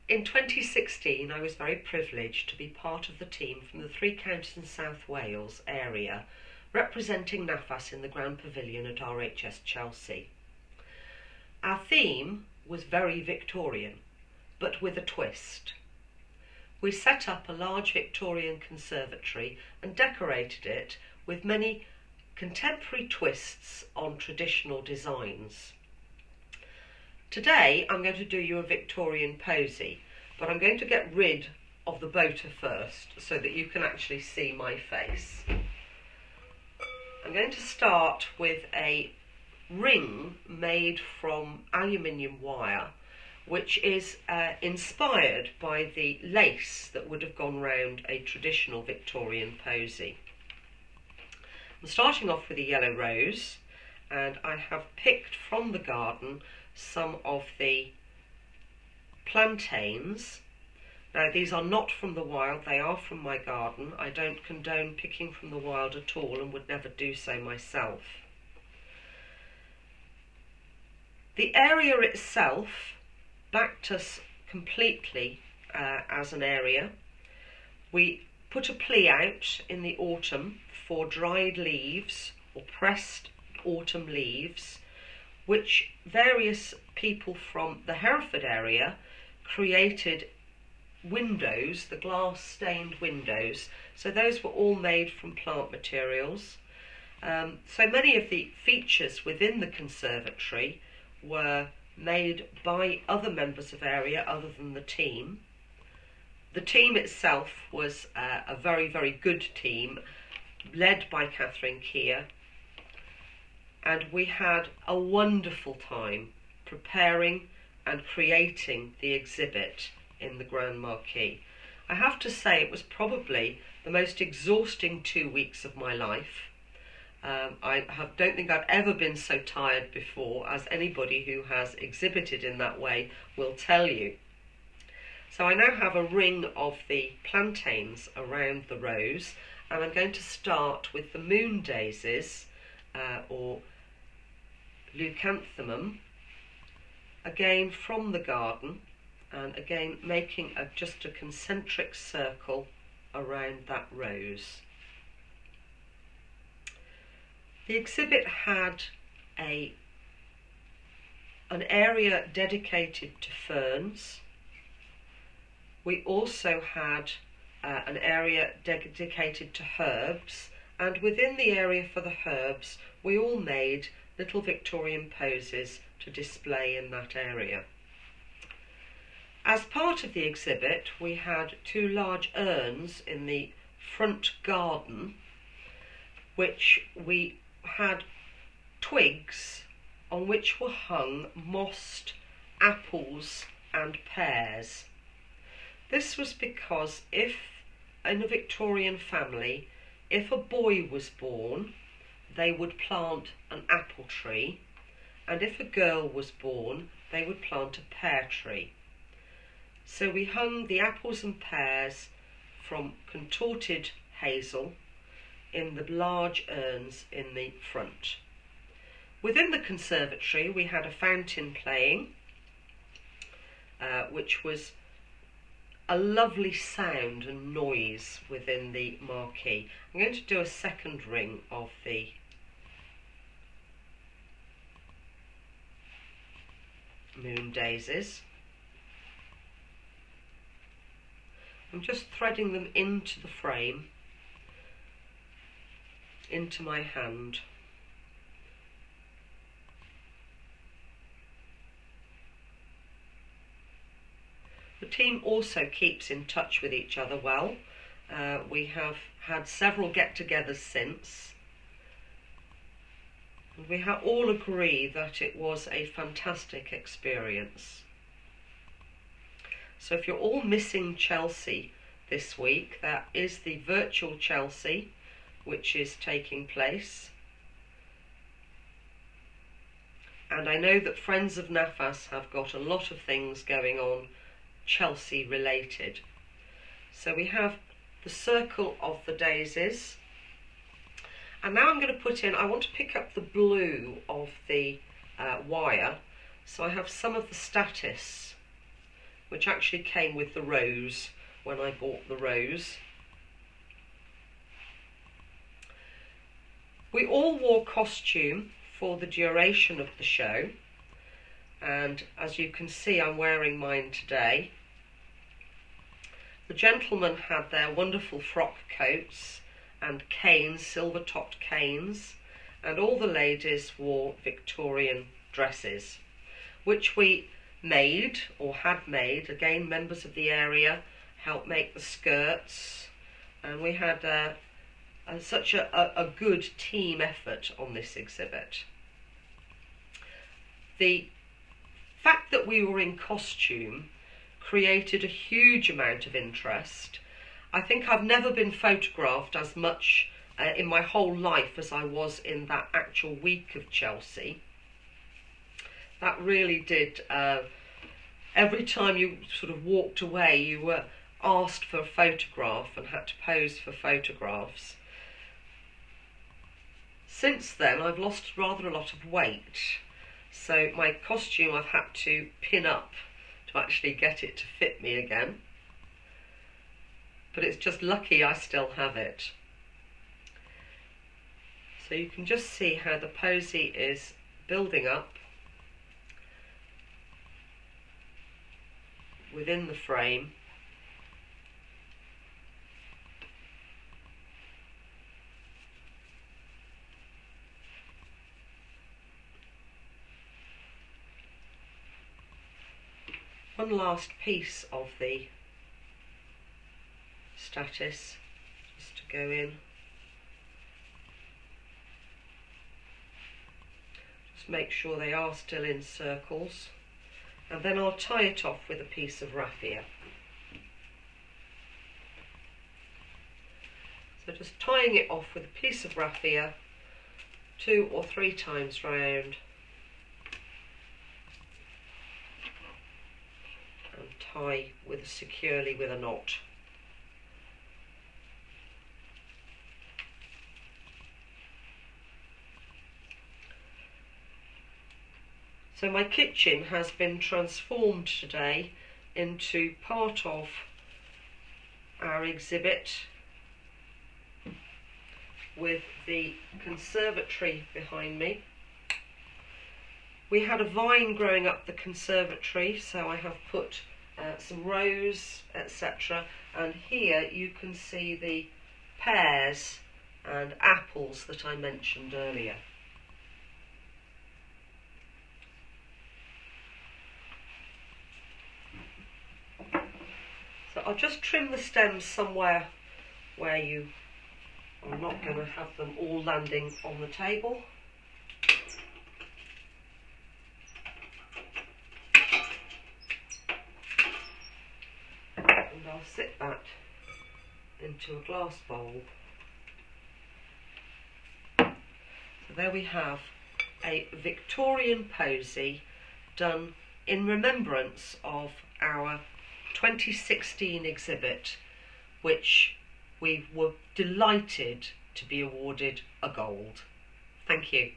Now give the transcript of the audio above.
In 2016, I was very privileged to be part of the team from the Three Counties in South Wales area representing NAFAS in the Grand Pavilion at RHS Chelsea. Our theme was very Victorian, but with a twist. We set up a large Victorian conservatory and decorated it with many contemporary twists on traditional designs. Today I'm going to do you a Victorian posy, but I'm going to get rid of the boater first so that you can actually see my face. I'm going to start with a ring made from aluminium wire, which is inspired by the lace that would have gone round a traditional Victorian posy. I'm starting off with a yellow rose, and I have picked from the garden some of the plantains. Now these are not from the wild, they are from my garden. I don't condone picking from the wild at all and would never do so myself. The area itself backed us completely as an area. We put a plea out in the autumn for dried leaves or pressed autumn leaves, which various people from the Hereford area created windows, the glass stained windows, so those were all made from plant materials. So many of the features within the conservatory were made by other members of area other than the team. The team itself was a very, very good team led by Katherine Kear, and we had a wonderful time preparing and creating the exhibit in the Grand Marquee. I have to say it was probably the most exhausting 2 weeks of my life. Don't think I've ever been so tired before, as anybody who has exhibited in that way will tell you. So I now have a ring of the plantains around the rose, and I'm going to start with the moon daisies, or leucanthemum, again from the garden, and again making just a concentric circle around that rose. The exhibit had an area dedicated to ferns. We also had an area dedicated to herbs, and within the area for the herbs we all made little Victorian posies to display in that area. As part of the exhibit we had 2 large urns in the front garden, which we had twigs on which were hung mossed apples and pears. This was because if in a Victorian family, if a boy was born, they would plant an apple tree, and if a girl was born, they would plant a pear tree. So we hung the apples and pears from contorted hazel in the large urns in the front. Within the conservatory we had a fountain playing, which was a lovely sound and noise within the marquee. I'm going to do a second ring of the moon daisies. I'm just threading them into the frame, into my hand. The team also keeps in touch with each other well. We have had several get-togethers since. And we all agree that it was a fantastic experience. So if you're all missing Chelsea this week, that is the virtual Chelsea which is taking place. And I know that Friends of NAFAS have got a lot of things going on Chelsea related. So we have the circle of the daisies, and now I'm going to put in, I want to pick up the blue of the wire, so I have some of the statice which actually came with the rose when I bought the rose. We all wore costume for the duration of the show, and as you can see, I'm wearing mine today. The gentlemen had their wonderful frock coats and canes, silver-topped canes, and all the ladies wore Victorian dresses, which we made, or had made. Again, members of the area helped make the skirts, and we had such a good team effort on this exhibit. The fact that we were in costume created a huge amount of interest. I think I've never been photographed as much in my whole life as I was in that actual week of Chelsea. That really did, every time you sort of walked away, you were asked for a photograph and had to pose for photographs. Since then, I've lost rather a lot of weight, so my costume I've had to pin up to actually get it to fit me again. But it's just lucky I still have it. So you can just see how the posy is building up within the frame. One last piece of the status just to go in. Just make sure they are still in circles, and then I'll tie it off with a piece of raffia. So just tying it off with a piece of raffia 2 or 3 times round, and tie securely with a knot. So my kitchen has been transformed today into part of our exhibit, with the conservatory behind me. We had a vine growing up the conservatory, so I have put some rose, etc. And here you can see the pears and apples that I mentioned earlier. So I'll just trim the stems somewhere where you are not going to have them all landing on the table. And I'll sit that into a glass bowl. So there we have a Victorian posy done in remembrance of our 2016 exhibit, which we were delighted to be awarded a gold. Thank you.